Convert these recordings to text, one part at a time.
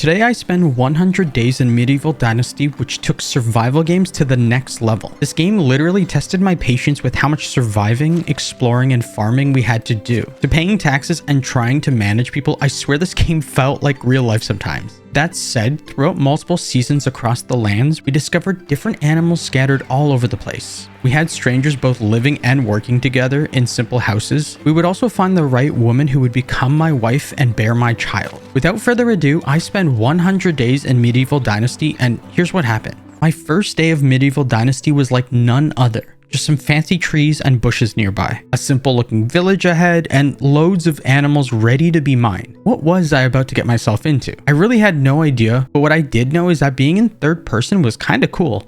Today I spend 100 days in Medieval Dynasty, which took survival games to the next level. This game literally tested my patience with how much surviving, exploring, and farming we had to do. To paying taxes and trying to manage people, I swear this game felt like real life sometimes. That said, throughout multiple seasons across the lands, we discovered different animals scattered all over the place. We had strangers both living and working together in simple houses. We would also find the right woman who would become my wife and bear my child. Without further ado, I spent 100 days in Medieval Dynasty, and here's what happened. My first day of Medieval Dynasty was like none other. Just some fancy trees and bushes nearby, a simple looking village ahead, and loads of animals ready to be mine. What was I about to get myself into? I really had no idea, but what I did know is that being in third person was kinda cool.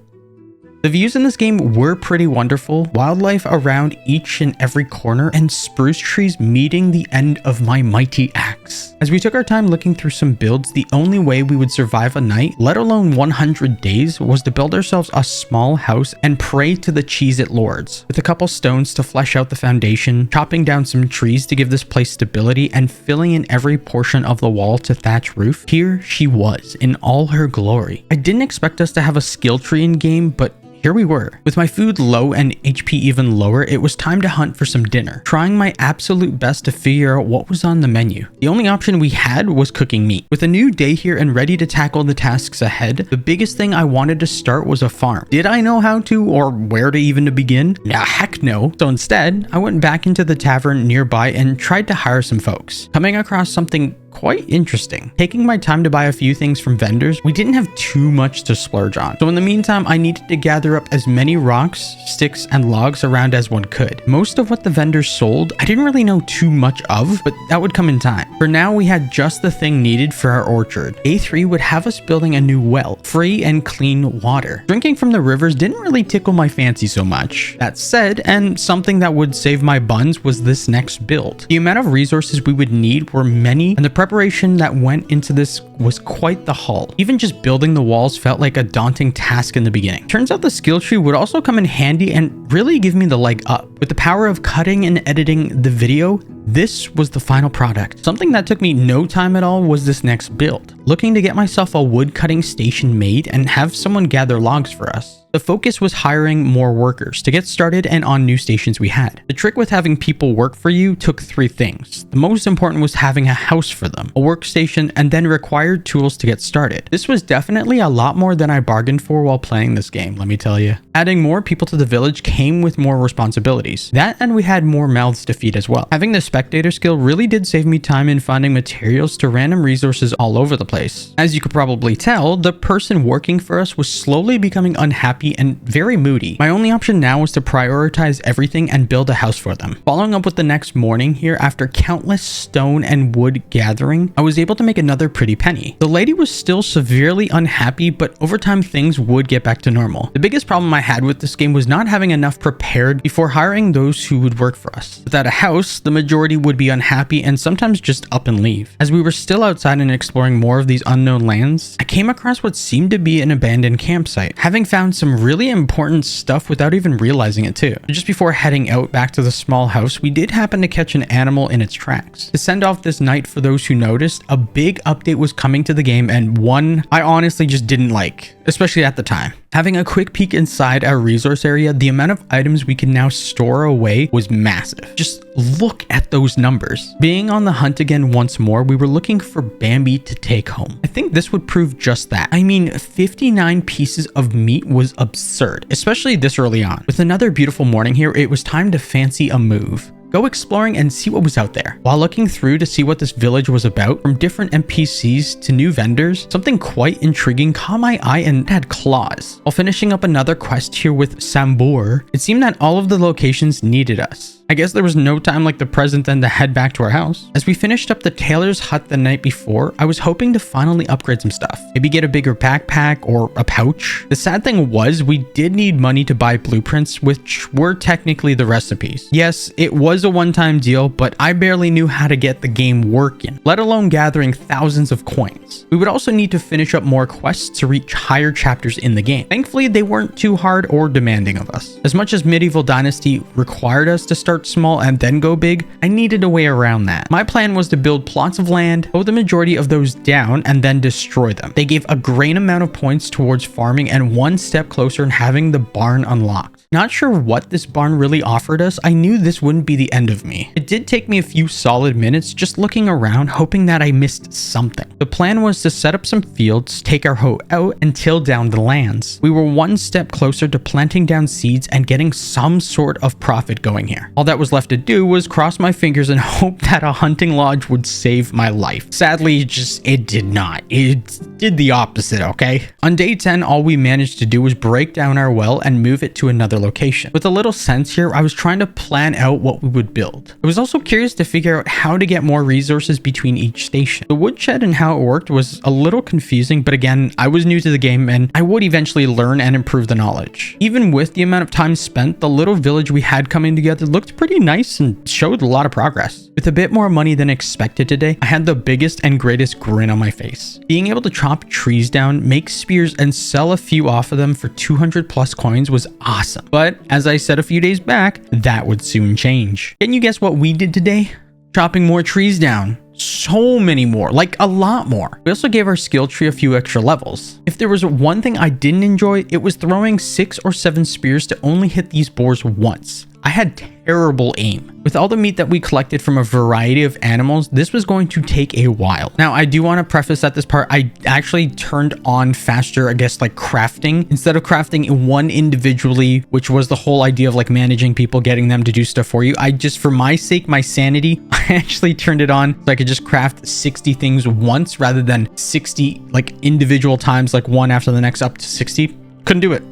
The views in this game were pretty wonderful, wildlife around each and every corner, and spruce trees meeting the end of my mighty axe. As we took our time looking through some builds, the only way we would survive a night, let alone 100 days, was to build ourselves a small house and pray to the Cheez-It lords. With a couple stones to flesh out the foundation, chopping down some trees to give this place stability, and filling in every portion of the wall to thatch roof, here she was in all her glory. I didn't expect us to have a skill tree in game, but here we were. With my food low and HP even lower, it was time to hunt for some dinner, trying my absolute best to figure out what was on the menu. The only option we had was cooking meat. With a new day here and ready to tackle the tasks ahead, the biggest thing I wanted to start was a farm. Did I know how to or where to even begin? Nah, heck no. So instead, I went back into the tavern nearby and tried to hire some folks, coming across something quite interesting. Taking my time to buy a few things from vendors, we didn't have too much to splurge on. So in the meantime, I needed to gather up as many rocks, sticks, and logs around as one could. Most of what the vendors sold, I didn't really know too much of, but that would come in time. For now, we had just the thing needed for our orchard. Day 3 would have us building a new well, free and clean water. Drinking from the rivers didn't really tickle my fancy so much. That said, and something that would save my buns was this next build. The amount of resources we would need were many, and the preparation that went into this was quite the haul. Even just building the walls felt like a daunting task in the beginning. Turns out the skill tree would also come in handy and really give me the leg up. With the power of cutting and editing the video, this was the final product. Something that took me no time at all was this next build. Looking to get myself a wood cutting station made and have someone gather logs for us. The focus was hiring more workers to get started and on new stations we had. The trick with having people work for you took 3 things. The most important was having a house for them, a workstation, and then required tools to get started. This was definitely a lot more than I bargained for while playing this game, let me tell you. Adding more people to the village came with more responsibilities. That and we had more mouths to feed as well. Having the spectator skill really did save me time in finding materials to random resources all over the place. As you could probably tell, the person working for us was slowly becoming unhappy and very moody. My only option now was to prioritize everything and build a house for them. Following up with the next morning here, after countless stone and wood gathering, I was able to make another pretty penny. The lady was still severely unhappy, but over time things would get back to normal. The biggest problem I had with this game was not having enough prepared before hiring those who would work for us. Without a house, the majority would be unhappy and sometimes just up and leave. As we were still outside and exploring more of these unknown lands, I came across what seemed to be an abandoned campsite, having found some really important stuff without even realizing it too. Just before heading out back to the small house, we did happen to catch an animal in its tracks. To send off this night for those who noticed, a big update was coming to the game and one I honestly just didn't like, especially at the time. Having a quick peek inside our resource area, the amount of items we can now store away was massive. Just look at those numbers. Being on the hunt again once more, we were looking for Bambi to take home. I think this would prove just that. I mean, 59 pieces of meat was absurd, especially this early on. With another beautiful morning here, it was time to fancy a move. Go exploring and see what was out there. While looking through to see what this village was about, from different NPCs to new vendors, something quite intriguing caught my eye and had claws. While finishing up another quest here with Sambor, it seemed that all of the locations needed us. I guess there was no time like the present then to head back to our house. As we finished up the tailor's hut the night before, I was hoping to finally upgrade some stuff. Maybe get a bigger backpack or a pouch. The sad thing was we did need money to buy blueprints, which were technically the recipes. Yes, it was a one-time deal, but I barely knew how to get the game working, let alone gathering thousands of coins. We would also need to finish up more quests to reach higher chapters in the game. Thankfully, they weren't too hard or demanding of us. As much as Medieval Dynasty required us to start start small and then go big, I needed a way around that. My plan was to build plots of land, mow the majority of those down, and then destroy them. They gave a great amount of points towards farming and one step closer in having the barn unlocked. Not sure what this barn really offered us, I knew this wouldn't be the end of me. It did take me a few solid minutes just looking around, hoping that I missed something. The plan was to set up some fields, take our hoe out, and till down the lands. We were one step closer to planting down seeds and getting some sort of profit going here. All that was left to do was cross my fingers and hope that a hunting lodge would save my life. Sadly, it did not. It did the opposite, okay? On day 10, all we managed to do was break down our well and move it to another location. With a little sense here, I was trying to plan out what we would build. I was also curious to figure out how to get more resources between each station. The woodshed and how it worked was a little confusing, but again, I was new to the game and I would eventually learn and improve the knowledge. Even with the amount of time spent, the little village we had coming together looked pretty nice and showed a lot of progress. With a bit more money than expected today, I had the biggest and greatest grin on my face. Being able to chop trees down, make spears, and sell a few off of them for 200 plus coins was awesome. But as I said a few days back, that would soon change. Can you guess what we did today? Chopping more trees down. So many more, like a lot more. We also gave our skill tree a few extra levels. If there was one thing I didn't enjoy, it was throwing 6 or 7 spears to only hit these boars once. I had terrible aim. With all the meat that we collected from a variety of animals, this was going to take a while. Now, I do want to preface at this part, I actually turned on faster, I guess, like crafting. Instead of crafting one individually, which was the whole idea of like managing people, getting them to do stuff for you, I just, for my sake, my sanity, I actually turned it on so I could just craft 60 things once rather than 60 like individual times, like one after the next up to 60. Couldn't do it.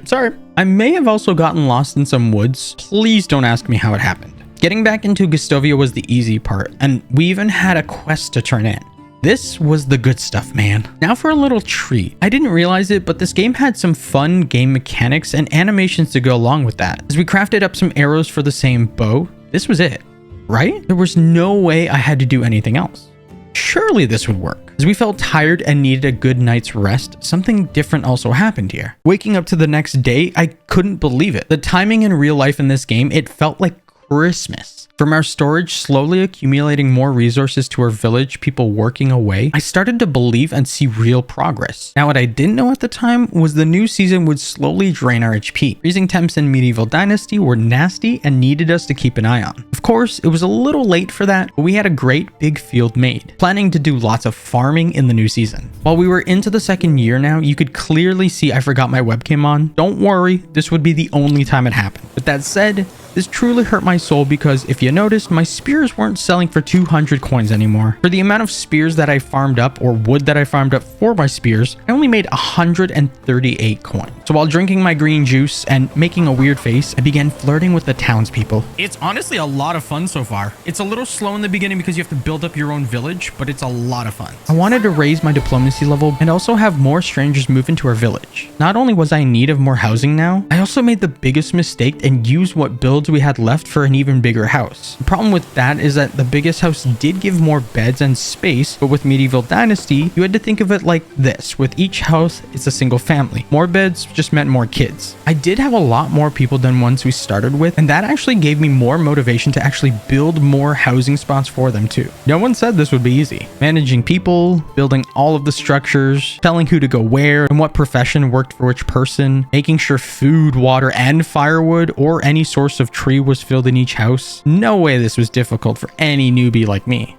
Sorry. I may have also gotten lost in some woods. Please don't ask me how it happened. Getting back into Gustovia was the easy part, and we even had a quest to turn in. This was the good stuff, man. Now for a little treat. I didn't realize it, but this game had some fun game mechanics and animations to go along with that. As we crafted up some arrows for the same bow, this was it, right? There was no way I had to do anything else. Surely this would work. As we felt tired and needed a good night's rest, something different also happened here. Waking up to the next day, I couldn't believe it. The timing in real life in this game, it felt like Christmas. From our storage slowly accumulating more resources to our village, people working away, I started to believe and see real progress. Now, what I didn't know at the time was the new season would slowly drain our HP. Freezing temps in Medieval Dynasty were nasty and needed us to keep an eye on. Of course, it was a little late for that, but we had a great big field made, planning to do lots of farming in the new season. While we were into the second year now, you could clearly see I forgot my webcam on. Don't worry, this would be the only time it happened. With that said, this truly hurt my soul because if you noticed, my spears weren't selling for 200 coins anymore. For the amount of spears that I farmed up, or wood that I farmed up for my spears, I only made 138 coins. So while drinking my green juice and making a weird face, I began flirting with the townspeople. It's honestly a lot of fun so far. It's a little slow in the beginning because you have to build up your own village, but it's a lot of fun. I wanted to raise my diplomacy level and also have more strangers move into our village. Not only was I in need of more housing now, I also made the biggest mistake and used what builds we had left for an even bigger house. The problem with that is that the biggest house did give more beds and space, but with Medieval Dynasty, you had to think of it like this. With each house, it's a single family. More beds just meant more kids. I did have a lot more people than ones we started with, and that actually gave me more motivation to actually build more housing spots for them too. No one said this would be easy. Managing people, building all of the structures, telling who to go where and what profession worked for which person, making sure food, water, and firewood or any source of tree was filled in each house. No way this was difficult for any newbie like me.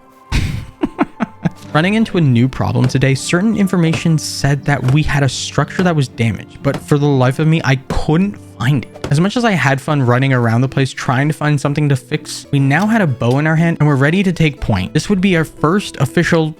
Running into a new problem today, certain information said that we had a structure that was damaged, but for the life of me, I couldn't find it. As much as I had fun running around the place trying to find something to fix, we now had a bow in our hand and we're ready to take point. This would be our first official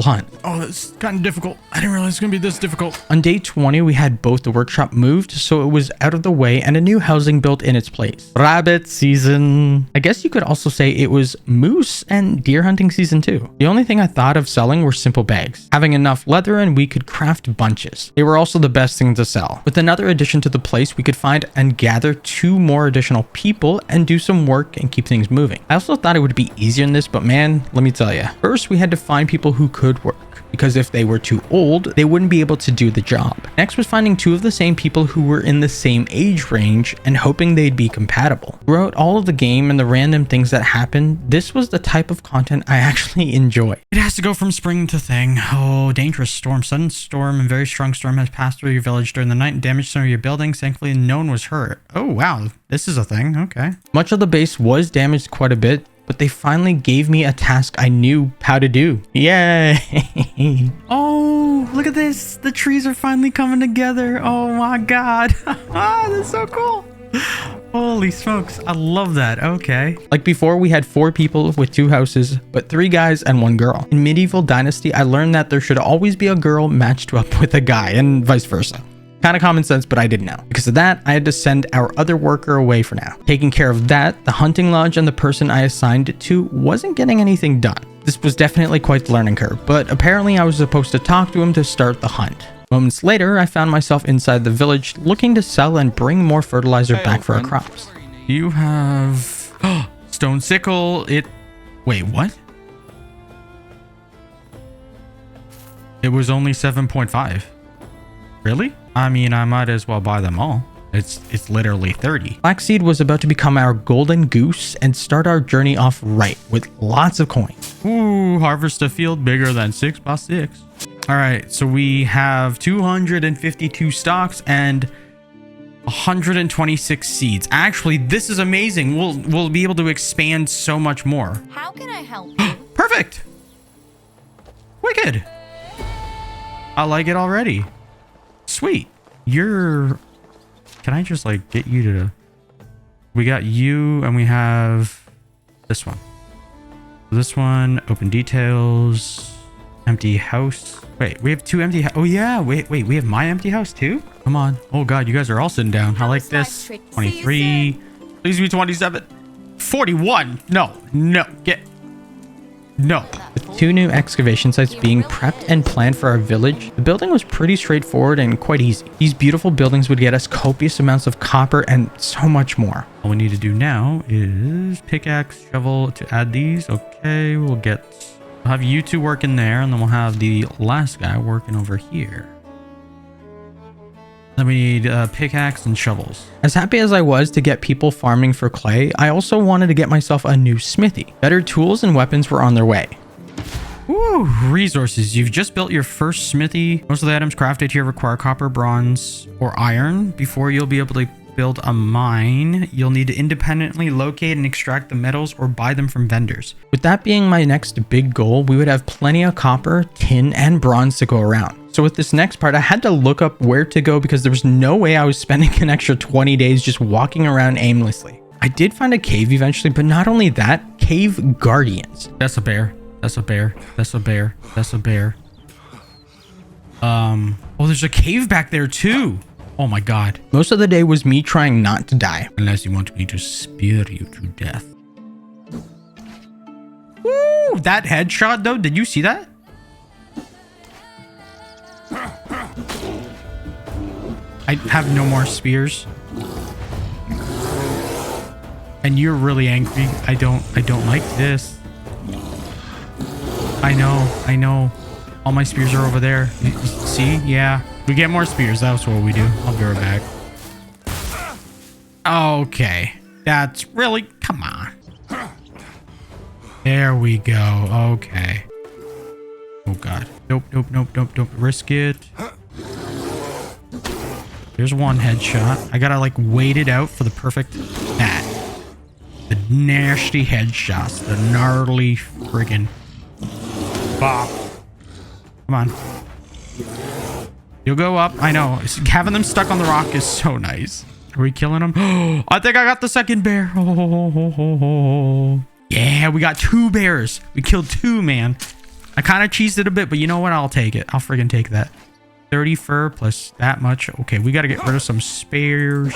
hunt. Oh, that's kind of difficult. I didn't realize it's gonna be this difficult. On day 20, we had both the workshop moved, so it was out of the way and a new housing built in its place. Rabbit season. I guess you could also say it was moose and deer hunting season too. The only thing I thought of selling were simple bags. Having enough leather and we could craft bunches. They were also the best thing to sell. With another addition to the place, we could find and gather 2 more additional people and do some work and keep things moving. I also thought it would be easier in this, but man, let me tell you. First, we had to find people who could work, because if they were too old, they wouldn't be able to do the job. Next was finding two of the same people who were in the same age range and hoping they'd be compatible. Throughout all of the game and the random things that happened, this was the type of content I actually enjoy. It has to go from spring to thing. Oh, dangerous storm. Sudden storm and very strong storm has passed through your village during the night and damaged some of your buildings. Thankfully, no one was hurt. Oh, wow. This is a thing. Okay. Much of the base was damaged quite a bit, but they finally gave me a task I knew how to do. Yay! Oh, look at this. The trees are finally coming together. Oh my god. That's so cool. Holy smokes. I love that. Okay. Like before, we had 4 people with 2 houses, but 3 guys and 1 girl. In Medieval Dynasty, I learned that there should always be a girl matched up with a guy and vice versa. Kind of common sense, but I didn't know. Because of that, I had to send our other worker away for now. Taking care of that, the hunting lodge and the person I assigned it to wasn't getting anything done. This was definitely quite the learning curve, but apparently I was supposed to talk to him to start the hunt. Moments later, I found myself inside the village looking to sell and bring more fertilizer back for our crops. You have... stone sickle. Wait, what? It was only 7.5. Really? I mean, I might as well buy them all. It's literally 30. Flaxseed was about to become our golden goose and start our journey off right with lots of coins. Ooh, harvest a field bigger than 6x6. All right, so we have 252 stalks and 126 seeds. Actually, this is amazing. We'll be able to expand so much more. How can I help you? Perfect. Wicked. I like it already. Sweet. Can I just like get you to... We got you and we have this one. This one, open details, empty house. Wait, we have 2 empty Oh yeah, wait, we have my empty house too? Come on. Oh god, you guys are all sitting down. I like this. 23. Please be 27. 41. No. With 2 new excavation sites being prepped and planned for our village, the building was pretty straightforward and quite easy. These beautiful buildings would get us copious amounts of copper and so much more. All we need to do now is pickaxe, shovel to add these. Okay, we'll have you 2 working there, and then we'll have the last guy working over here. Then we need pickaxe and shovels. As happy as I was to get people farming for clay, I also wanted to get myself a new smithy. Better tools and weapons were on their way. Ooh, resources. You've just built your first smithy. Most of the items crafted here require copper, bronze, or iron. Before you'll be able to build a mine, you'll need to independently locate and extract the metals or buy them from vendors. With that being my next big goal, we would have plenty of copper, tin, and bronze to go around. So with this next part, I had to look up where to go because there was no way I was spending an extra 20 days just walking around aimlessly. I did find a cave eventually, but not only that, cave guardians. That's a bear. That's a bear. That's a bear. That's a bear. Oh, there's a cave back there too. Oh my god. Most of the day was me trying not to die. Unless you want me to spear you to death. Woo! That headshot though, did you see that? I have no more spears. And you're really angry. I don't like this. I know. All my spears are over there. You see? Yeah. We get more spears. That's what we do. I'll be right back. Okay. That's really... Come on. There we go. Okay. Oh, God. Nope. Don't risk it. There's one headshot. I gotta, like, wait it out for the perfect... That. The nasty headshots. The gnarly friggin'... Bop. Come on. You'll go up. I know. Having them stuck on the rock is so nice. Are we killing them? Oh, I think I got the second bear. Oh. Yeah, we got 2 bears. We killed 2, man. I kind of cheesed it a bit, but you know what? I'll take it. I'll friggin' take that. 30 fur plus that much. Okay, we got to get rid of some spares.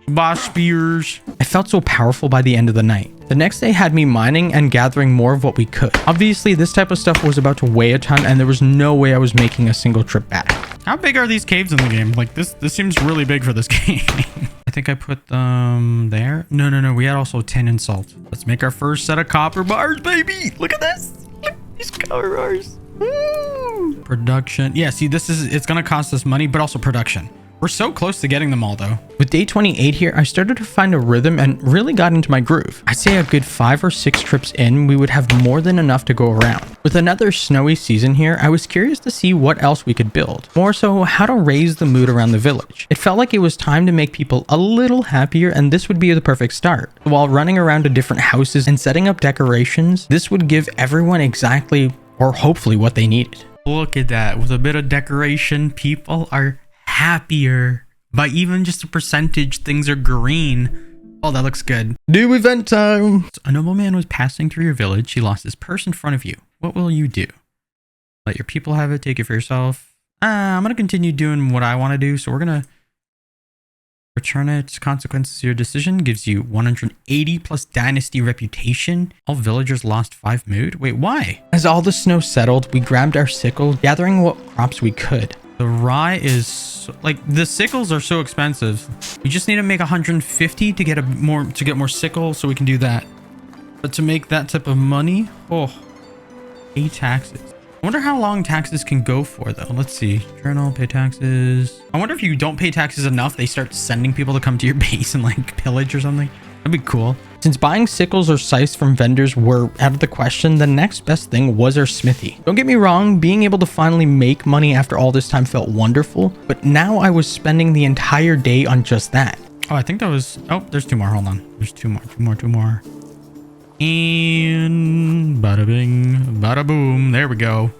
Boss spears. I felt so powerful by the end of the night. The next day had me mining and gathering more of what we could. Obviously, this type of stuff was about to weigh a ton, and there was no way I was making a single trip back. How big are these caves in the game? Like, this seems really big for this game. I think I put them there. No. We had also tin and salt. Let's make our first set of copper bars, baby. Look at this. Look at these copper bars. Production. Yeah, see, it's gonna cost us money, but also production. We're so close to getting them all though. With day 28 here, I started to find a rhythm and really got into my groove. I'd say a good 5 or 6 trips in, we would have more than enough to go around. With another snowy season here, I was curious to see what else we could build. More so, how to raise the mood around the village. It felt like it was time to make people a little happier, and this would be the perfect start. While running around to different houses and setting up decorations, this would give everyone exactly, or hopefully, what they needed. Look at that. With a bit of decoration, people are happier. By even just a percentage, things are green. Oh, that looks good. New event time. So a nobleman was passing through your village. He lost his purse in front of you. What will you do? Let your people have it. Take it for yourself. I'm going to continue doing what I want to do. So we're going to return it. Consequences of your decision gives you 180 plus dynasty reputation. All villagers lost 5 mood. Wait, why? As all the snow settled, we grabbed our sickle, gathering what crops we could. The rye is like, the sickles are so expensive. We just need to make 150 to get more sickle, so we can do that. But to make that type of money, pay taxes. I wonder how long taxes can go for though. Let's see. Journal, pay taxes. I wonder if you don't pay taxes enough, they start sending people to come to your base and like pillage or something. That'd be cool. Since buying sickles or scythes from vendors were out of the question, the next best thing was our smithy. Don't get me wrong, being able to finally make money after all this time felt wonderful, but now I was spending the entire day on just that. Oh, I think that was... Oh, there's 2 more. Hold on. There's 2 more. And bada bing, bada boom. There we go.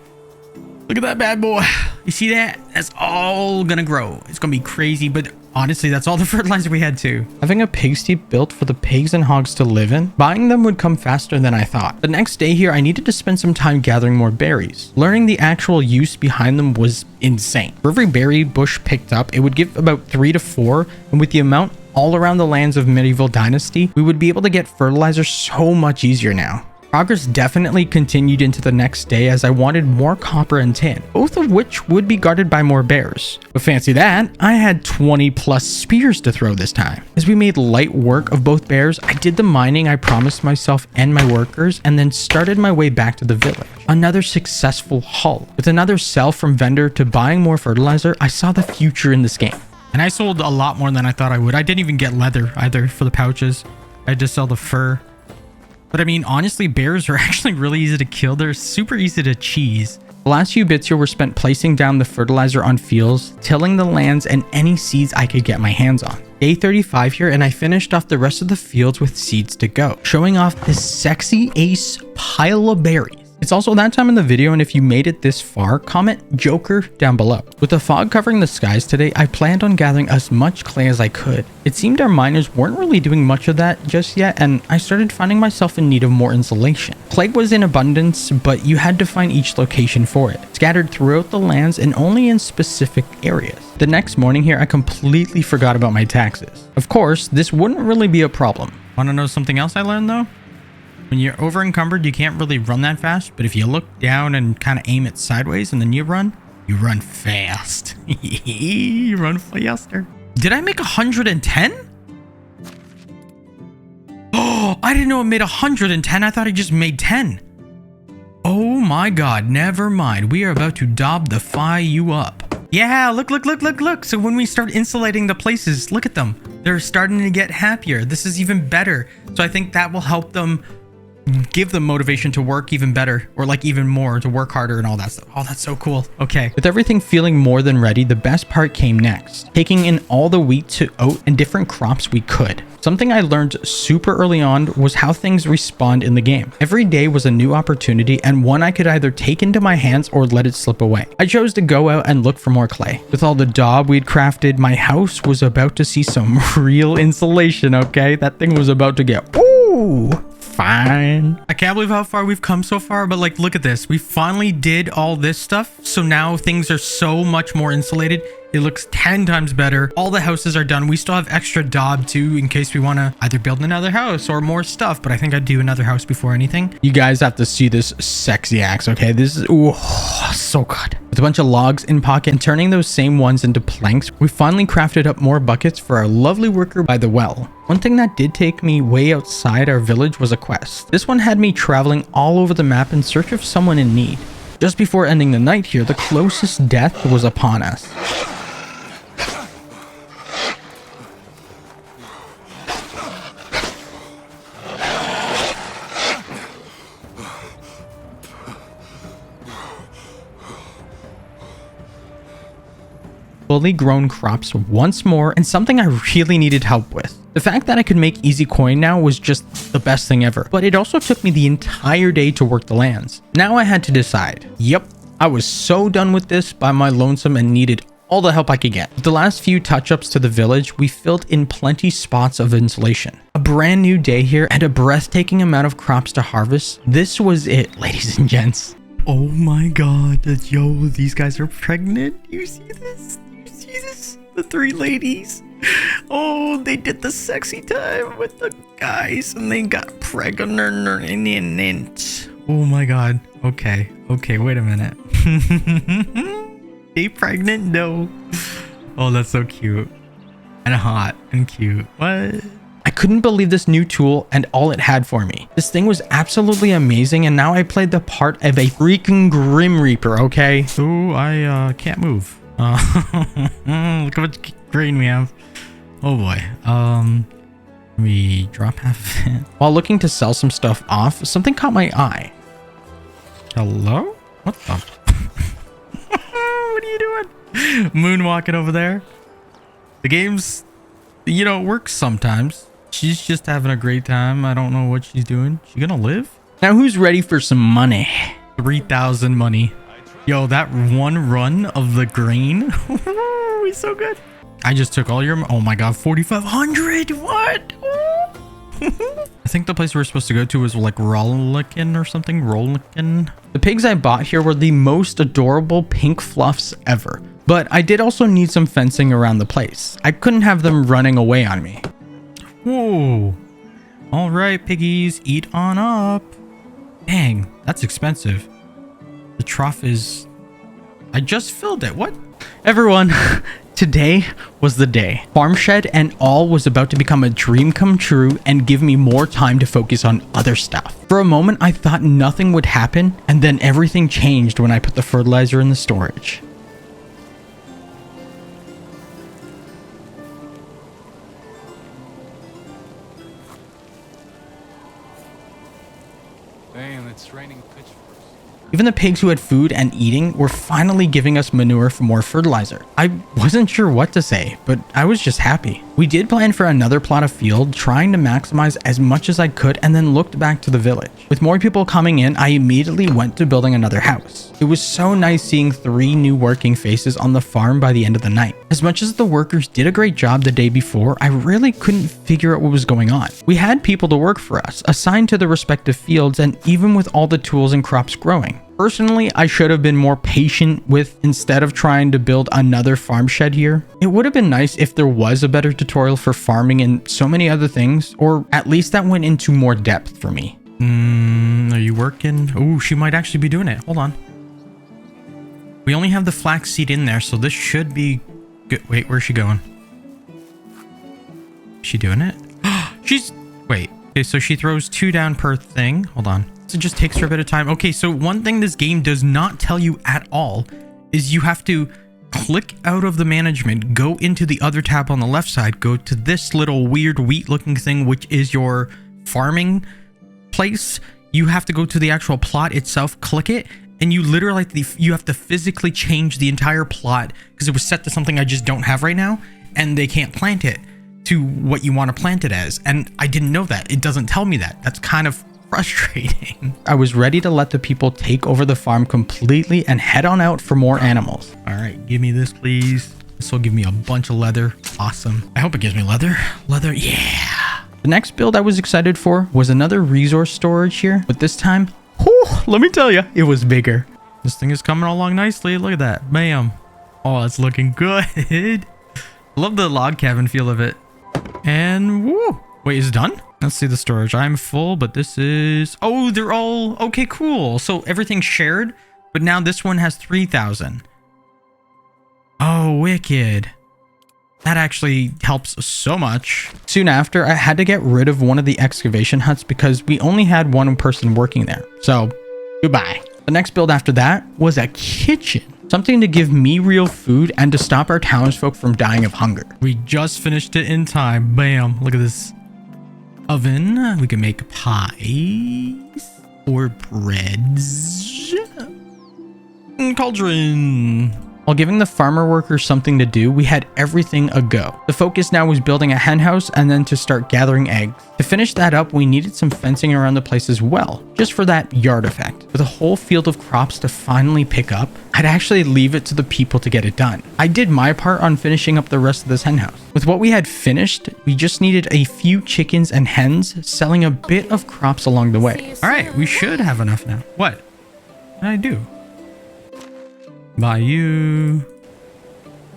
Look at that bad boy. You see that? That's all gonna grow. It's gonna be crazy, but honestly, that's all the fertilizer we had too. Having a pigsty built for the pigs and hogs to live in, buying them would come faster than I thought. The next day here, I needed to spend some time gathering more berries. Learning the actual use behind them was insane. For every berry bush picked up, it would give about 3 to 4, and with the amount all around the lands of Medieval Dynasty, we would be able to get fertilizer so much easier now. Progress definitely continued into the next day as I wanted more copper and tin, both of which would be guarded by more bears. But fancy that, I had 20 plus spears to throw this time. As we made light work of both bears, I did the mining I promised myself and my workers, and then started my way back to the village. Another successful haul. With another sell from vendor to buying more fertilizer, I saw the future in this game. And I sold a lot more than I thought I would. I didn't even get leather either for the pouches. I had to sell the fur. But I mean, honestly, bears are actually really easy to kill. They're super easy to cheese. The last few bits here were spent placing down the fertilizer on fields, tilling the lands, and any seeds I could get my hands on. Day 35 here, and I finished off the rest of the fields with seeds to go, showing off this sexy ace pile of berries. It's also that time in the video, and if you made it this far, comment Joker down below. With the fog covering the skies today, I planned on gathering as much clay as I could. It seemed our miners weren't really doing much of that just yet, and I started finding myself in need of more insulation. Clay was in abundance, but you had to find each location for it, scattered throughout the lands and only in specific areas. The next morning here, I completely forgot about my taxes. Of course, this wouldn't really be a problem. Want to know something else I learned though? When you're over encumbered, you can't really run that fast, but if you look down and kind of aim it sideways and then you run fast. You run faster. Did I make 110? Oh, I didn't know it made 110. I thought it just made 10. Oh my God, never mind. We are about to fire you up. Yeah, look. So when we start insulating the places, look at them. They're starting to get happier. This is even better. So I think that will help them, give them motivation to work even better, or like even more, to work harder and all that stuff. Oh, that's so cool. Okay. With everything feeling more than ready, the best part came next. Taking in all the wheat to oat and different crops we could. Something I learned super early on was how things respond in the game. Every day was a new opportunity and one I could either take into my hands or let it slip away. I chose to go out and look for more clay. With all the daub we'd crafted, my house was about to see some real insulation, okay? That thing was about to get, ooh, fine. I can't believe how far we've come so far, but like, look at this. We finally did all this stuff. So now things are so much more insulated. It looks 10 times better. All the houses are done. We still have extra daub too, in case we want to either build another house or more stuff. But I think I'd do another house before anything. You guys have to see this sexy axe, okay? This is, ooh, so good. With a bunch of logs in pocket and turning those same ones into planks, we finally crafted up more buckets for our lovely worker by the well. One thing that did take me way outside our village was a quest. This one had me traveling all over the map in search of someone in need. Just before ending the night here, the closest death was upon us. Fully grown crops once more, and something I really needed help with. The fact that I could make easy coin now was just the best thing ever, but it also took me the entire day to work the lands. Now I had to decide. Yep, I was so done with this by my lonesome and needed all the help I could get. With the last few touch-ups to the village, we filled in plenty spots of insulation. A brand new day here and a breathtaking amount of crops to harvest. This was it, ladies and gents. Oh my god, yo, these guys are pregnant. You see this? Jesus, the three ladies. Oh, they did the sexy time with the guys and they got pregnant. Oh my god. Okay, wait a minute. They pregnant? No. Oh, that's so cute. And hot and cute. What? I couldn't believe this new tool and all it had for me. This thing was absolutely amazing, and now I played the part of a freaking Grim Reaper, okay? Ooh, I can't move. Look how much grain we have. Oh boy. We drop half of it. While looking to sell some stuff off, something caught my eye. Hello? What the? What are you doing? Moonwalking over there. The game's, you know, works sometimes. She's just having a great time. I don't know what she's doing. She gonna live? Now who's ready for some money? 3,000 money. Yo, that one run of the grain is so good. I just took all your... Oh my god, 4,500! What? I think the place we were supposed to go to was like Rollikin or something. Rollikin. The pigs I bought here were the most adorable pink fluffs ever. But I did also need some fencing around the place. I couldn't have them running away on me. Whoa. All right, piggies, eat on up. Dang, that's expensive. The trough is... I just filled it. What? Everyone, today was the day. Farm shed and all was about to become a dream come true and give me more time to focus on other stuff. For a moment, I thought nothing would happen, and then everything changed when I put the fertilizer in the storage. Damn, it's raining pitchforks. Even the pigs who had food and eating were finally giving us manure for more fertilizer. I wasn't sure what to say, but I was just happy. We did plan for another plot of field, trying to maximize as much as I could, and then looked back to the village. With more people coming in, I immediately went to building another house. It was so nice seeing 3 new working faces on the farm by the end of the night. As much as the workers did a great job the day before, I really couldn't figure out what was going on. We had people to work for us, assigned to the respective fields, and even with all the tools and crops growing. Personally, I should have been more patient with instead of trying to build another farm shed here. It would have been nice if there was a better tutorial for farming and so many other things, or at least that went into more depth for me. Are you working? Oh, she might actually be doing it. Hold on. We only have the flaxseed in there, so this should be good. Wait, where's she going? Is she doing it? She's... Wait. Okay, so she throws 2 down per thing. Hold on. It just takes her a bit of time. Okay, so one thing this game does not tell you at all is you have to click out of the management, go into the other tab on the left side, go to this little weird wheat looking thing, which is your farming place. You have to go to the actual plot itself, click it, and you literally you have to physically change the entire plot because it was set to something I just don't have right now, and they can't plant it to what you want to plant it as. And I didn't know that. It doesn't tell me that. That's kind of frustrating. I was ready to let the people take over the farm completely and head on out for more animals. All right, give me this, please. This will give me a bunch of leather. Awesome. I hope it gives me leather. Leather, yeah. The next build I was excited for was another resource storage here, but this time, whew, let me tell you, it was bigger. This thing is coming along nicely. Look at that. Bam. Oh, it's looking good. Love the log cabin feel of it. And woo. Wait, is it done? Let's see the storage. I'm full, but this is... Oh, they're all... Okay, cool. So everything's shared, but now this one has 3,000. Oh, wicked. That actually helps so much. Soon after, I had to get rid of one of the excavation huts because we only had one person working there. So, goodbye. The next build after that was a kitchen. Something to give me real food and to stop our townsfolk from dying of hunger. We just finished it in time. Bam. Look at this oven. We can make pies or breads. Cauldron. While giving the farmer workers something to do, we had everything a go. The focus now was building a hen house and then to start gathering eggs. To finish that up, we needed some fencing around the place as well, just for that yard effect. With a whole field of crops to finally pick up, I'd actually leave it to the people to get it done. I did my part on finishing up the rest of this hen house. With what we had finished, we just needed a few chickens and hens, selling a bit of crops along the way. All right, we should have enough now. What did I do? By you.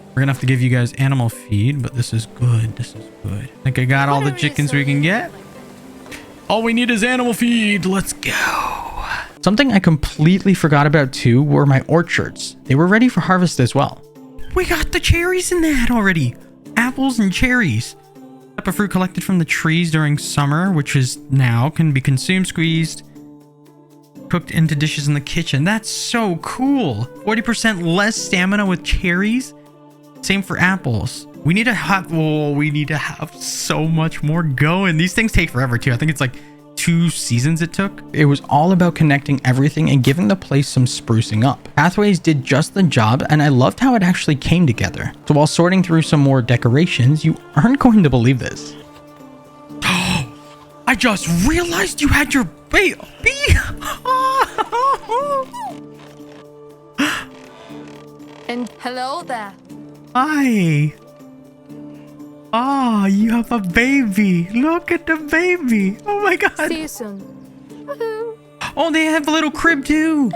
We're gonna have to give you guys animal feed, but this is good. This is good. I think I got all the chickens we can get. All we need is animal feed. Let's go. Something I completely forgot about too were my orchards. They were ready for harvest as well. We got the cherries in that already. Apples and cherries. Type of fruit collected from the trees during summer, which is now can be consumed, squeezed, cooked into dishes in the kitchen. That's so cool. 40% less stamina with cherries. Same for apples. We need to have so much more going. These things take forever too. I think it's like 2 seasons it took. It was all about connecting everything and giving the place some sprucing up. Pathways did just the job, and I loved how it actually came together. So while sorting through some more decorations, you aren't going to believe this. I just realized you had your baby. And hello there. Hi. Oh, you have a baby. Look at the baby. Oh my god. See you soon. Woohoo. Oh, they have a little crib too.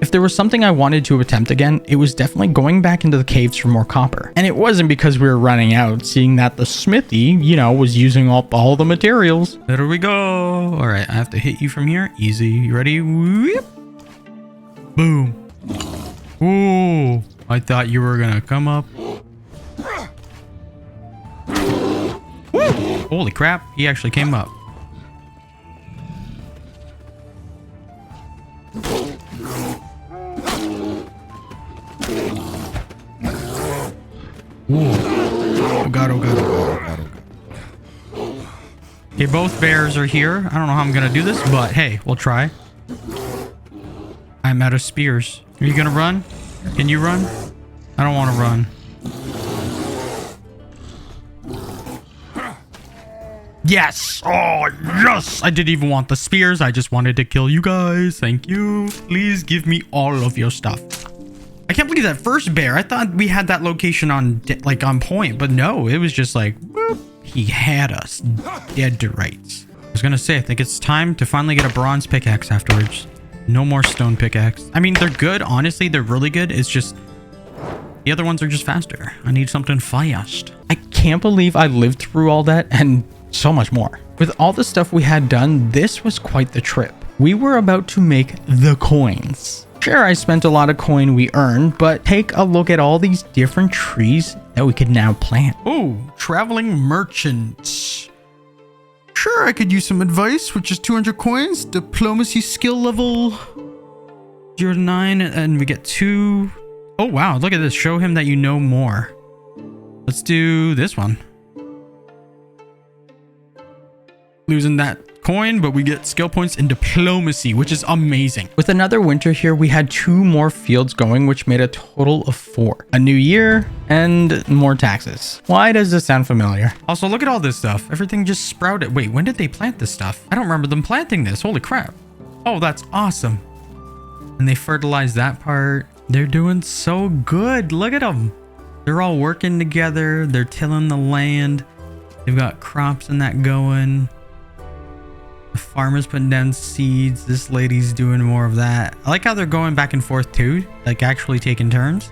If there was something I wanted to attempt again, it was definitely going back into the caves for more copper. And it wasn't because we were running out, seeing that the smithy, you know, was using up all the materials. There we go. All right, I have to hit you from here. Easy. You ready? Whoop. Boom. Ooh, I thought you were gonna come up. Woo! Holy crap, he actually came up. Ooh. Oh god, oh god, oh god, oh god, oh god. Okay, both bears are here. I don't know how I'm gonna do this, but hey, we'll try. I'm out of spears. Are you gonna run? Can you run? I don't want to run. Yes! Oh, yes! I didn't even want the spears. I just wanted to kill you guys. Thank you. Please give me all of your stuff. I can't believe that first bear. I thought we had that location on point, but no, it was just like, whoop, he had us dead to rights. I was gonna say, I think it's time to finally get a bronze pickaxe afterwards. No more stone pickaxe. I mean, they're good. Honestly, they're really good. It's just the other ones are just faster. I need something fast. I can't believe I lived through all that and so much more. With all the stuff we had done, this was quite the trip. We were about to make the coins. Sure, I spent a lot of coin we earned, but take a look at all these different trees that we could now plant. Oh, traveling merchant. Sure, I could use some advice, which is 200 coins. Diplomacy skill level 0 to 9, and we get 2. Oh, wow. Look at this. Show him that you know more. Let's do this one. Losing that coin, but we get skill points in diplomacy, which is amazing. With another winter here, we had 2 more fields going, which made a total of 4. A new year and more taxes. Why does this sound familiar? Also, look at all this stuff. Everything just sprouted. Wait, when did they plant this stuff? I don't remember them planting this. Holy crap. Oh, that's awesome. And they fertilized that part. They're doing so good. Look at them. They're all working together. They're tilling the land. They've got crops and that going. The farmer's putting down seeds. This lady's doing more of that. I like how they're going back and forth too, like actually taking turns.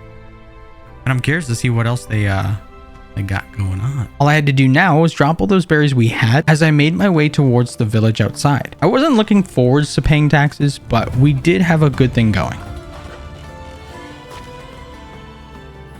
And I'm curious to see what else they got going on. All I had to do now was drop all those berries we had as I made my way towards the village outside. I wasn't looking forwards to paying taxes, but we did have a good thing going.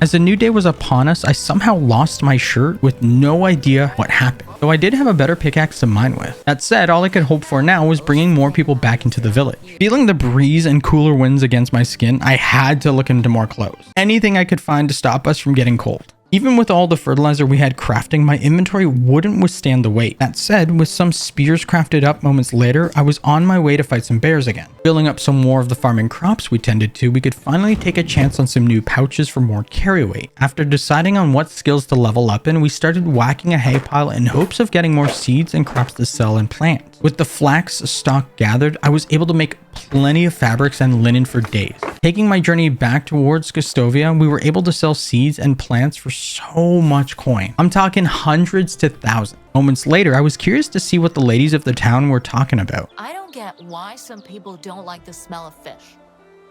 As the new day was upon us, I somehow lost my shirt with no idea what happened. though I did have a better pickaxe to mine with. That said, all I could hope for now was bringing more people back into the village. Feeling the breeze and cooler winds against my skin, I had to look into more clothes. Anything I could find to stop us from getting cold. Even with all the fertilizer we had crafting, my inventory wouldn't withstand the weight. That said, with some spears crafted up moments later, I was on my way to fight some bears again. Building up some more of the farming crops we tended to, we could finally take a chance on some new pouches for more carry weight. After deciding on what skills to level up in, we started whacking a hay pile in hopes of getting more seeds and crops to sell and plant. With the flax stock gathered, I was able to make plenty of fabrics and linen for days. Taking my journey back towards Gustovia, we were able to sell seeds and plants for so much coin. I'm talking hundreds to thousands. Moments later, I was curious to see what the ladies of the town were talking about. I don't get why some people don't like the smell of fish.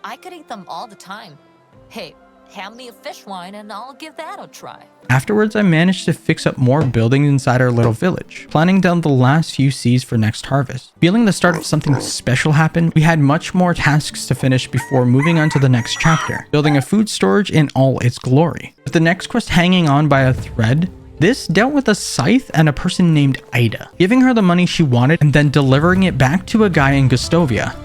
I could eat them all the time. Hey, hand me a fish wine and I'll give that a try. Afterwards, I managed to fix up more buildings inside our little village, planning down the last few seeds for next harvest. Feeling the start of something special happen, we had much more tasks to finish before moving on to the next chapter, building a food storage in all its glory. With the next quest hanging on by a thread, this dealt with a scythe and a person named Ida, giving her the money she wanted and then delivering it back to a guy in Gustovia.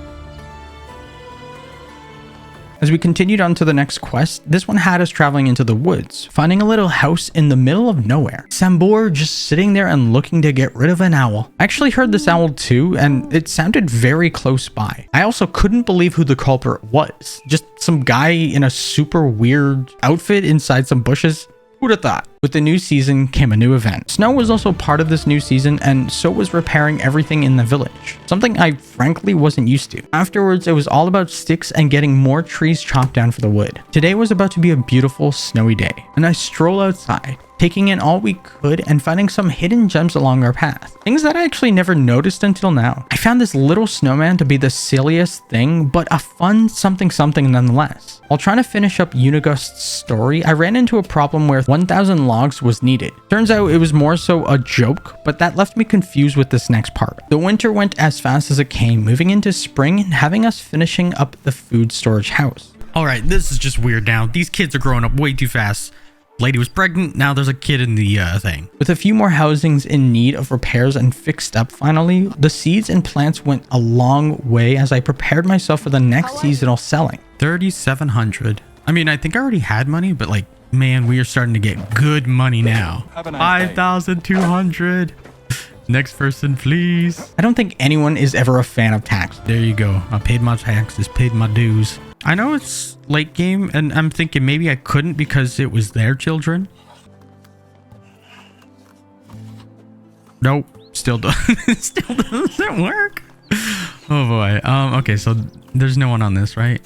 As we continued on to the next quest, this one had us traveling into the woods, finding a little house in the middle of nowhere. Sambor just sitting there and looking to get rid of an owl. I actually heard this owl too, and it sounded very close by. I also couldn't believe who the culprit was. Just some guy in a super weird outfit inside some bushes. Who'd have thought? With the new season came a new event. Snow was also part of this new season, and so was repairing everything in the village. Something I frankly wasn't used to. Afterwards, it was all about sticks and getting more trees chopped down for the wood. Today was about to be a beautiful snowy day, and I stroll outside, taking in all we could and finding some hidden gems along our path. Things that I actually never noticed until now. I found this little snowman to be the silliest thing, but a fun something nonetheless. While trying to finish up Unigust's story, I ran into a problem where 1,000 logs was needed. Turns out it was more so a joke, but that left me confused with this next part. The winter went as fast as it came, moving into spring and having us finishing up the food storage house. Alright, this is just weird now. These kids are growing up way too fast. Lady was pregnant, now there's a kid in the thing. With a few more housings in need of repairs and fixed up finally, the seeds and plants went a long way as I prepared myself for the next seasonal selling. 3,700. I mean, I think I already had money, but like, man, we are starting to get good money now. 5,200. Next person, please. I don't think anyone is ever a fan of tax. There you go. I paid my taxes, paid my dues. I know it's late game, and I'm thinking maybe I couldn't because it was their children. Nope, still doesn't work. Oh boy. Okay, so there's no one on this, right?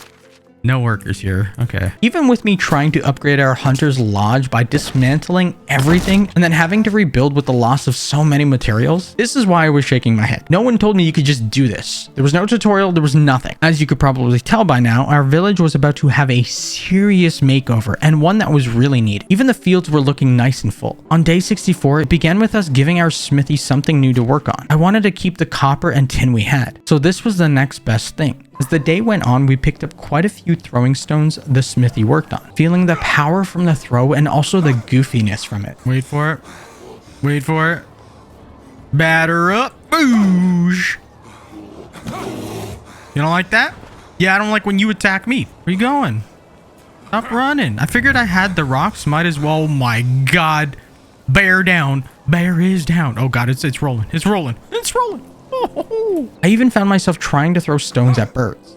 No workers here. Okay. Even with me trying to upgrade our hunter's lodge by dismantling everything and then having to rebuild with the loss of so many materials, this is why I was shaking my head. No one told me you could just do this. There was no tutorial, there was nothing. As you could probably tell by now, our village was about to have a serious makeover and one that was really needed. Even the fields were looking nice and full. On day 64, it began with us giving our smithy something new to work on. I wanted to keep the copper and tin we had, so this was the next best thing. As the day went on, we picked up quite a few throwing stones the smithy worked on, feeling the power from the throw and also the goofiness from it. Wait for it. Wait for it. Batter up. Boosh. You don't like that? Yeah, I don't like when you attack me. Where you going? Stop running. I figured I had the rocks. Might as well. Oh my god. Bear down. Bear is down. Oh god, it's rolling. It's rolling. It's rolling. Oh. I even found myself trying to throw stones at birds.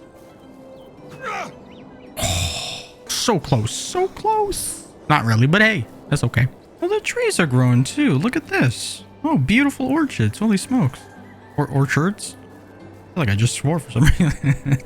Oh, so close, so close. Not really, but hey, that's okay. Well, the trees are growing too. Look at this. Oh, beautiful orchids. Holy smokes. Or orchards? I feel like I just swore for some reason.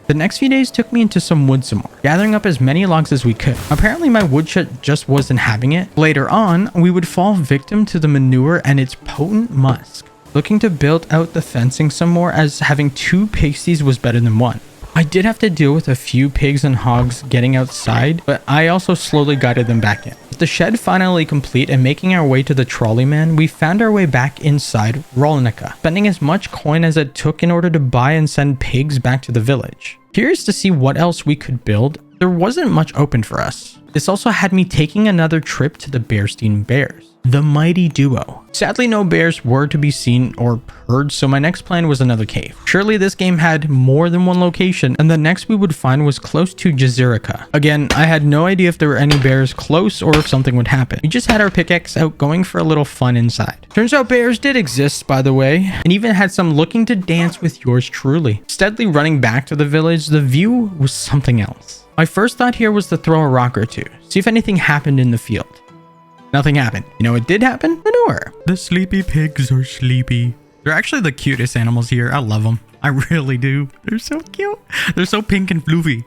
The next few days took me into some wood some more, gathering up as many logs as we could. Apparently my woodshed just wasn't having it. Later on, we would fall victim to the manure and its potent musk. Looking to build out the fencing some more, as having 2 pixies was better than 1. I did have to deal with a few pigs and hogs getting outside, but I also slowly guided them back in. With the shed finally complete and making our way to the trolley man, we found our way back inside Rolnica, spending as much coin as it took in order to buy and send pigs back to the village. Curious to see what else we could build, there wasn't much open for us. This also had me taking another trip to the Bearstein Bears. the mighty duo. Sadly, no bears were to be seen or heard, so my next plan was another cave. Surely this game had more than one location, and the next we would find was close to Jazirica. Again, I had no idea if there were any bears close or if something would happen. We just had our pickaxe out going for a little fun inside. Turns out bears did exist, by the way, and even had some looking to dance with yours truly. Steadily running back to the village, the view was something else. My first thought here was to throw a rock or two, see if anything happened in the field. Nothing happened. You know what did happen? Manure. The sleepy pigs are sleepy. They're actually the cutest animals here. I love them. I really do. They're so cute. They're so pink and floofy.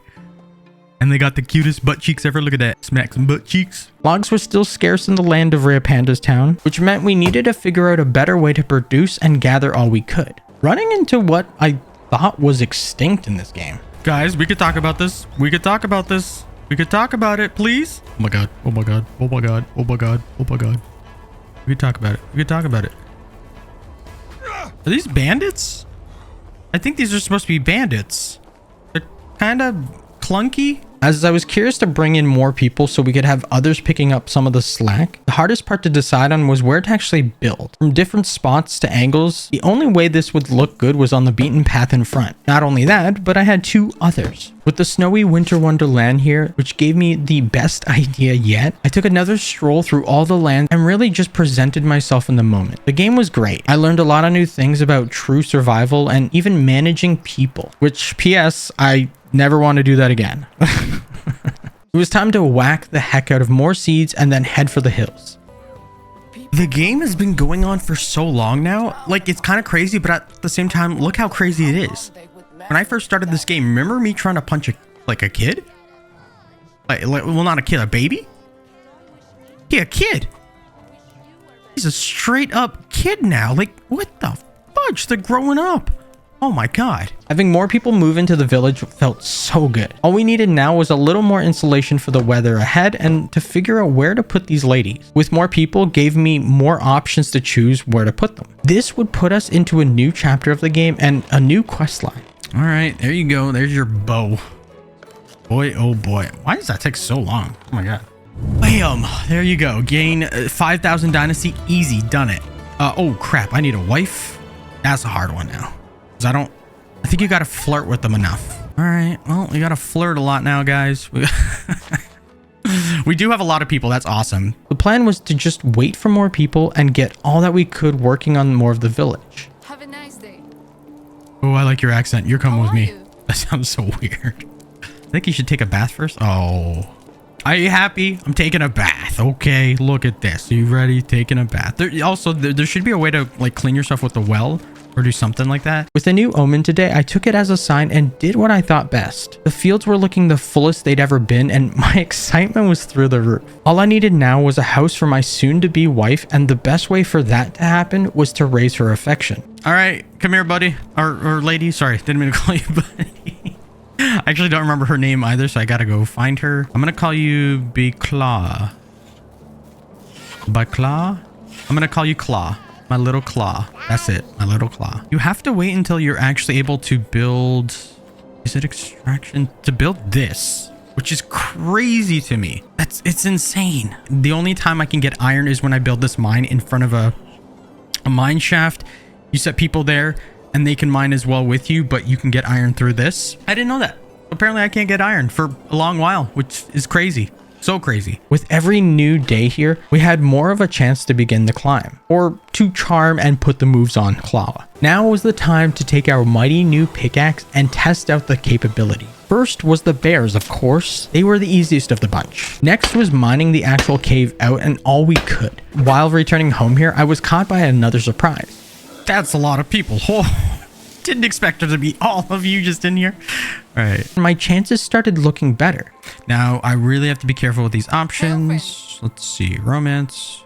And they got the cutest butt cheeks ever. Look at that. Smack some butt cheeks. Logs were still scarce in the land of Rayofpandas town, which meant we needed to figure out a better way to produce and gather all we could. Running into what I thought was extinct in this game. Guys, we could talk about this. We could talk about this. We could talk about it, please. Oh my god. Oh my god. Oh my god. Oh my god. Oh my god. We could talk about it. We could talk about it. Are these bandits? I think these are supposed to be bandits. They're kind of clunky. As I was curious to bring in more people so we could have others picking up some of the slack, the hardest part to decide on was where to actually build. From different spots to angles, the only way this would look good was on the beaten path in front. Not only that, but I had two others. With the snowy winter wonderland here, which gave me the best idea yet, I took another stroll through all the land and really just presented myself in the moment. The game was great. I learned a lot of new things about true survival and even managing people, which PS, I never want to do that again. It was time to whack the heck out of more seeds and then head for the hills. The game has been going on for so long now. Like, it's kind of crazy, but at the same time, look how crazy it is. When I first started this game, remember me trying to punch a kid? Well, not a kid, a baby? Yeah, a kid. He's a straight up kid now. Like, what the fudge? They're growing up. Oh my god. Having more people move into the village felt so good. All we needed now was a little more insulation for the weather ahead and to figure out where to put these ladies. With more people gave me more options to choose where to put them. This would put us into a new chapter of the game and a new quest line. All right, there you go. There's your bow. Boy, oh boy. Why does that take so long? Oh my god. Bam. There you go. Gain 5,000 dynasty. Easy. Done it. Oh crap. I need a wife. That's a hard one now. I think you gotta flirt with them enough. All right, well, we gotta flirt a lot now, guys. We do have a lot of people. That's awesome. The plan was to just wait for more people and get all that we could working on more of the village. Have a nice day. Oh, I like your accent. You're coming with How are me. you? That sounds so weird. I think you should take a bath first. Oh, are you happy? I'm taking a bath. Okay, look at this. Are you ready? Taking a bath. There should be a way to like clean yourself with the well. Or do something like that. With the new omen today, I took it as a sign and did what I thought best. The fields were looking the fullest they'd ever been and my excitement was through the roof. All I needed now was a house for my soon-to-be wife, and the best way for that to happen was to raise her affection. All right, come here, buddy. Or lady. Sorry, didn't mean to call you buddy. I actually don't remember her name either, so I gotta go find her. I'm gonna call you Claw. By Claw? I'm gonna call you Claw. My little claw. That's it. My little claw. You have to wait until you're actually able to build... Is it extraction? To build this, which is crazy to me. It's insane. The only time I can get iron is when I build this mine in front of a mine shaft. You set people there and they can mine as well with you, but you can get iron through this. I didn't know that. Apparently I can't get iron for a long while, which is crazy. So crazy. With every new day here, we had more of a chance to begin the climb, or to charm and put the moves on Claw. Now was the time to take our mighty new pickaxe and test out the capability. First was the bears, of course. They were the easiest of the bunch. Next was mining the actual cave out and all we could. While returning home here, I was caught by another surprise. That's a lot of people. Oh. Didn't expect there to be all of you just in here. All right. My chances started looking better. Now, I really have to be careful with these options. Let's see. Romance.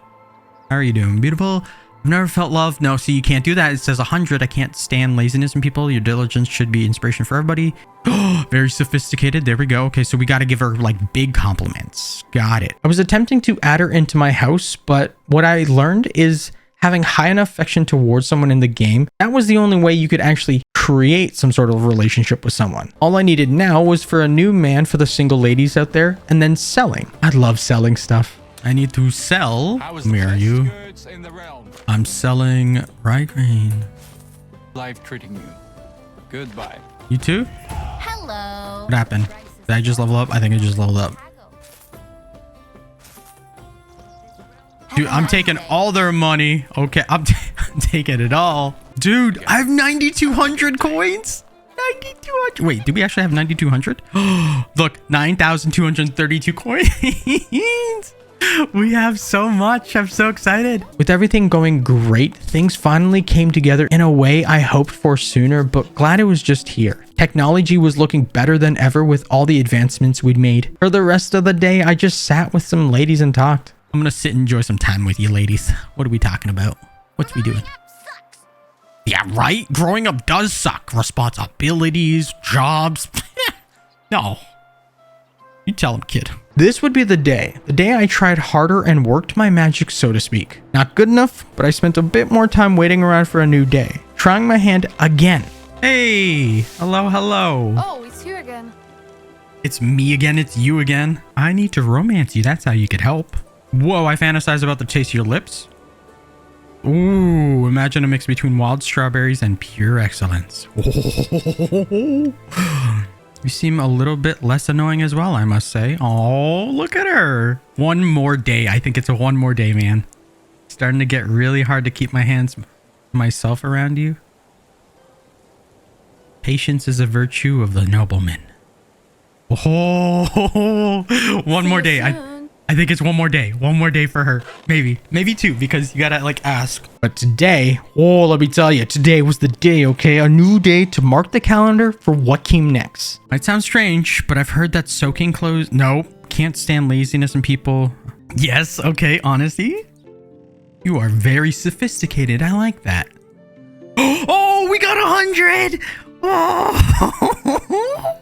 How are you doing? Beautiful. I've never felt love. No, see, you can't do that. It says 100. I can't stand laziness in people. Your diligence should be inspiration for everybody. Very sophisticated. There we go. Okay, so we got to give her like big compliments. Got it. I was attempting to add her into my house, but what I learned is having high enough affection towards someone in the game, that was the only way you could actually create some sort of relationship with someone. All I needed now was for a new man for the single ladies out there, and then selling. I love selling stuff. I need to sell. How is the Where are best you? goods in the realm? I'm selling rye grain. Life treating you. Goodbye. You too? Hello. What happened? Did I just level up? I think I just leveled up. Dude, I'm taking all their money. Okay, I'm taking it all. Dude, I have 9,200 coins. 9,200. Wait, do we actually have 9,200? Look, 9,232 coins. We have so much. I'm so excited. With everything going great, things finally came together in a way I hoped for sooner, but glad it was just here. Technology was looking better than ever with all the advancements we'd made. For the rest of the day, I just sat with some ladies and talked. I'm gonna sit and enjoy some time with you ladies. What are we talking about? What's we doing? Yeah, right? Growing up does suck. Responsibilities, jobs. No. You tell him, kid. This would be the day I tried harder and worked my magic, so to speak. Not good enough, but I spent a bit more time waiting around for a new day. Trying my hand again. Hey, hello, hello. Oh, it's you again. It's me again, it's you again. I need to romance you, that's how you could help. Whoa, I fantasize about the taste of your lips. Ooh, imagine a mix between wild strawberries and pure excellence. You seem a little bit less annoying as well, I must say. Oh, look at her. One more day. I think it's a one more day, man. Starting to get really hard to keep my hands myself around you. Patience is a virtue of the nobleman. Oh, one more day. I think it's one more day. One more day for her. Maybe two, because you gotta like ask. But today, oh, let me tell you, today was the day, okay? A new day to mark the calendar for what came next. Might sound strange, but I've heard that soaking clothes... No, can't stand laziness in people. Yes, okay, honesty. You are very sophisticated. I like that. Oh, we got 100! Oh!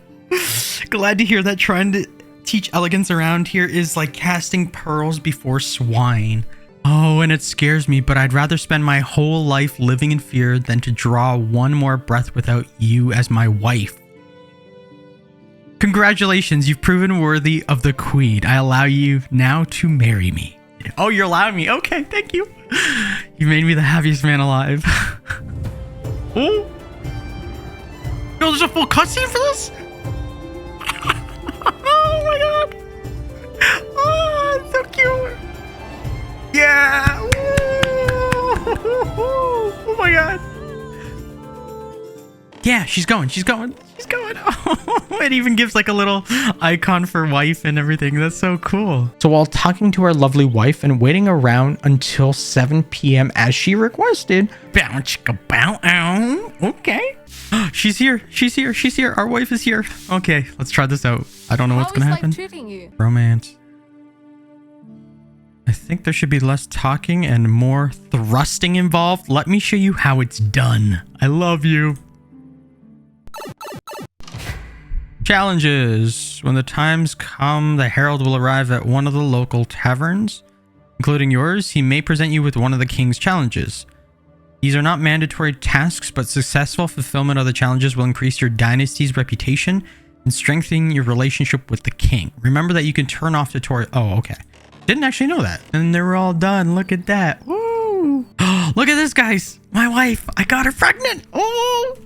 Glad to hear that. Trying to teach elegance around here is like casting pearls before swine. Oh, and it scares me, but I'd rather spend my whole life living in fear than to draw one more breath without you as my wife. Congratulations, you've proven worthy of the queen. I allow you now to marry me. Oh, you're allowing me? Okay, thank you. You made me the happiest man alive. Oh. No, there's a full cutscene for this? Oh my god. Oh, it's so cute. Yeah. Oh my god. Yeah, she's going. Oh, it even gives like a little icon for wife and everything. That's so cool. So while talking to our lovely wife and waiting around until 7 p.m. as she requested, bow chicka bow ow. Okay. She's here. Our wife is here. Okay, let's try this out. I don't know what's gonna happen. How is life treating you? Romance. I think there should be less talking and more thrusting involved. Let me show you how it's done. I love you. Challenges. When the times come, the herald will arrive at one of the local taverns, including yours. He may present you with one of the king's challenges. These are not mandatory tasks, but successful fulfillment of the challenges will increase your dynasty's reputation and strengthen your relationship with the king. Remember that you can turn off tutorial. Oh, okay. Didn't actually know that. And they're all done. Look at that. Woo! Look at this, guys. My wife. I got her pregnant. Oh!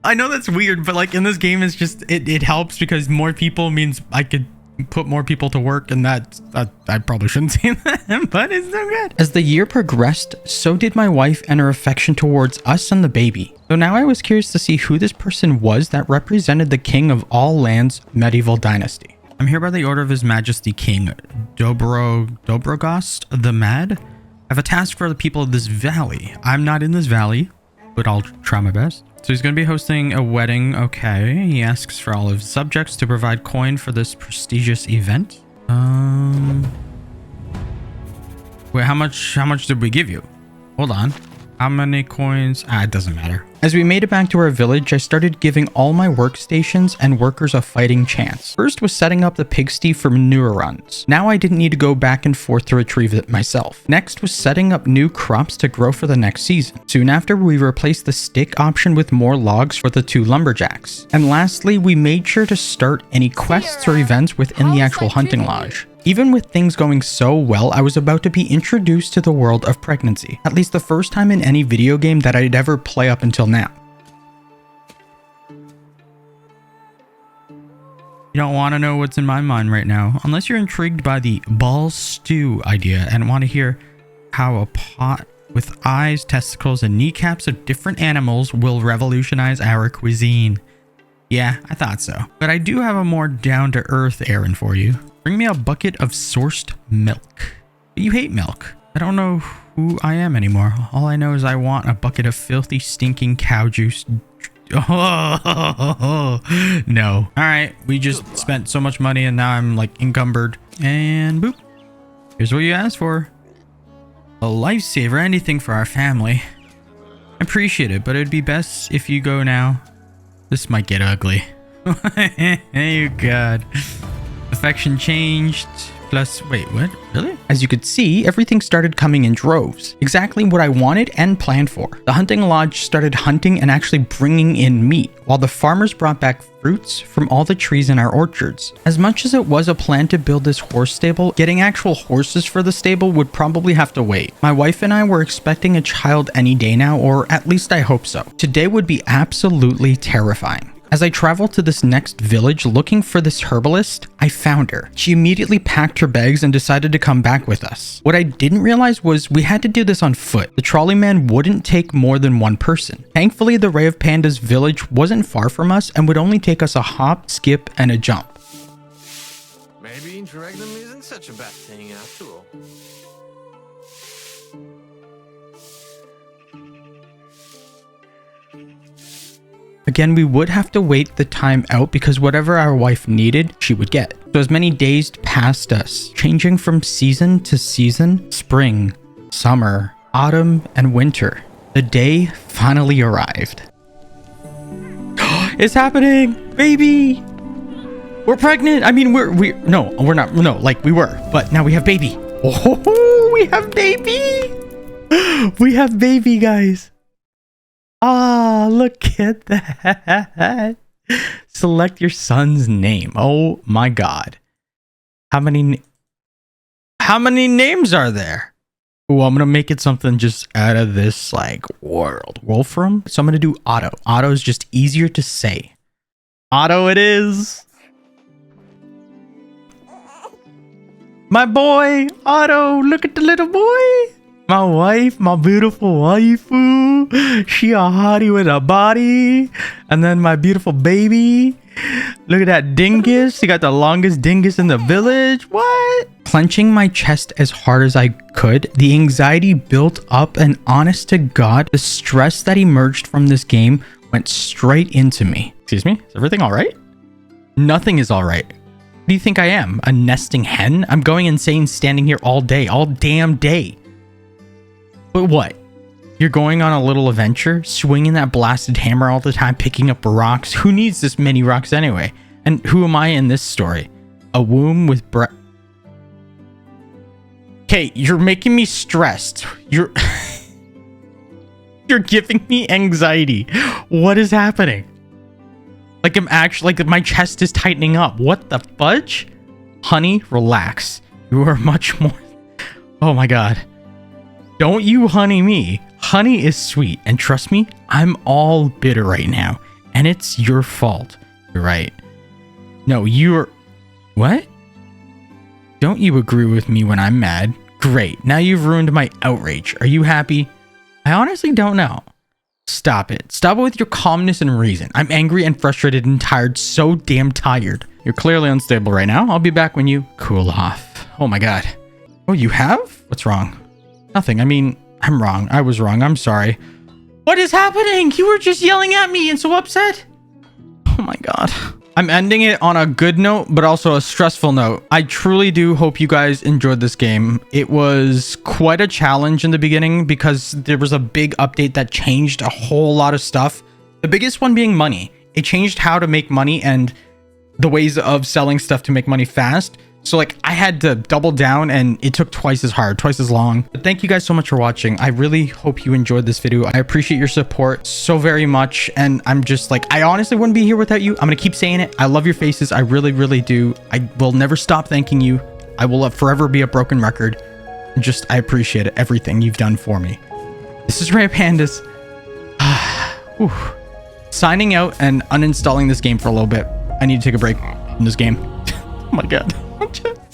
I know that's weird, but like in this game, it's just, it helps because more people means I could put more people to work, and that I probably shouldn't say that, but it's so good. As the year progressed, so did my wife and her affection towards us and the baby. So now I was curious to see who this person was that represented the king of all lands, Medieval Dynasty. I'm here by the order of His Majesty King Dobrogost the Mad. I have a task for the people of this valley. I'm not in this valley, but I'll try my best. So he's going to be hosting a wedding. Okay. He asks for all of his subjects to provide coin for this prestigious event. Wait, how much did we give you? Hold on. How many coins? It doesn't matter. As we made it back to our village, I started giving all my workstations and workers a fighting chance. First was setting up the pigsty for manure runs. Now I didn't need to go back and forth to retrieve it myself. Next was setting up new crops to grow for the next season. Soon after, we replaced the stick option with more logs for the 2 lumberjacks. And lastly, we made sure to start any quests or events within the actual hunting lodge. Even with things going so well, I was about to be introduced to the world of pregnancy. At least the first time in any video game that I'd ever play up until now. You don't want to know what's in my mind right now, unless you're intrigued by the ball stew idea and want to hear how a pot with eyes, testicles, and kneecaps of different animals will revolutionize our cuisine. Yeah, I thought so. But I do have a more down-to-earth errand for you. Bring me a bucket of sourced milk. But you hate milk. I don't know who I am anymore. All I know is I want a bucket of filthy, stinking cow juice. Oh, no. All right, we just spent so much money and now I'm like encumbered. And boop. Here's what you asked for. A lifesaver, anything for our family. I appreciate it, but it'd be best if you go now. This might get ugly. Oh God. Affection changed. Plus, wait, what? Really? As you could see, everything started coming in droves. Exactly what I wanted and planned for. The hunting lodge started hunting and actually bringing in meat, while the farmers brought back fruits from all the trees in our orchards. As much as it was a plan to build this horse stable, getting actual horses for the stable would probably have to wait. My wife and I were expecting a child any day now, or at least I hope so. Today would be absolutely terrifying. As I traveled to this next village looking for this herbalist, I found her. She immediately packed her bags and decided to come back with us. What I didn't realize was we had to do this on foot. The trolley man wouldn't take more than 1 person. Thankfully, the Rayofpandas village wasn't far from us and would only take us a hop, skip, and a jump. Maybe interregnum isn't such a bad thing after all. Again, we would have to wait the time out because whatever our wife needed, she would get. So as many days passed us, changing from season to season, spring, summer, autumn, and winter, the day finally arrived. It's happening! Baby! We're pregnant! I mean, we're not, like we were, but now we have baby. Oh, we have baby! We have baby, guys. Ah, look at that. Select your son's name. Oh my God. How many names are there? Oh, I'm going to make it something just out of this like world. Wolfram? So I'm going to do Otto. Otto is just easier to say. Otto it is. My boy, Otto. Look at the little boy. My wife, my beautiful waifu. She a hottie with a body. And then my beautiful baby. Look at that dingus. He got the longest dingus in the village. What? Clenching my chest as hard as I could, the anxiety built up, and honest to God, the stress that emerged from this game went straight into me. Excuse me? Is everything all right? Nothing is all right. What do you think I am? A nesting hen? I'm going insane standing here all day, all damn day. But what? You're going on a little adventure, swinging that blasted hammer all the time, picking up rocks. Who needs this many rocks anyway? And who am I in this story? A womb with Okay, you're making me stressed. You're giving me anxiety. What is happening? Like I'm actually, like my chest is tightening up. What the fudge? Honey, relax. You are much more... Oh my God. Don't you honey me. Honey is sweet. And trust me, I'm all bitter right now. And it's your fault. You're right. No, you're... What? Don't you agree with me when I'm mad? Great. Now you've ruined my outrage. Are you happy? I honestly don't know. Stop it. Stop it with your calmness and reason. I'm angry and frustrated and tired. So damn tired. You're clearly unstable right now. I'll be back when you cool off. Oh my God. Oh, you have? What's wrong? Nothing. I mean, I'm wrong. I was wrong. I'm sorry. What is happening? You were just yelling at me and so upset. Oh my God. I'm ending it on a good note, but also a stressful note. I truly do hope you guys enjoyed this game. It was quite a challenge in the beginning because there was a big update that changed a whole lot of stuff. The biggest one being money. It changed how to make money and the ways of selling stuff to make money fast. So like I had to double down and it took twice as hard, twice as long. But thank you guys so much for watching. I really hope you enjoyed this video. I appreciate your support so very much. And I'm just like, I honestly wouldn't be here without you. I'm going to keep saying it. I love your faces. I really, really do. I will never stop thanking you. I will forever be a broken record. Just, I appreciate it. Everything you've done for me. This is Rayofpandas. Signing out and uninstalling this game for a little bit. I need to take a break from this game. Oh my God.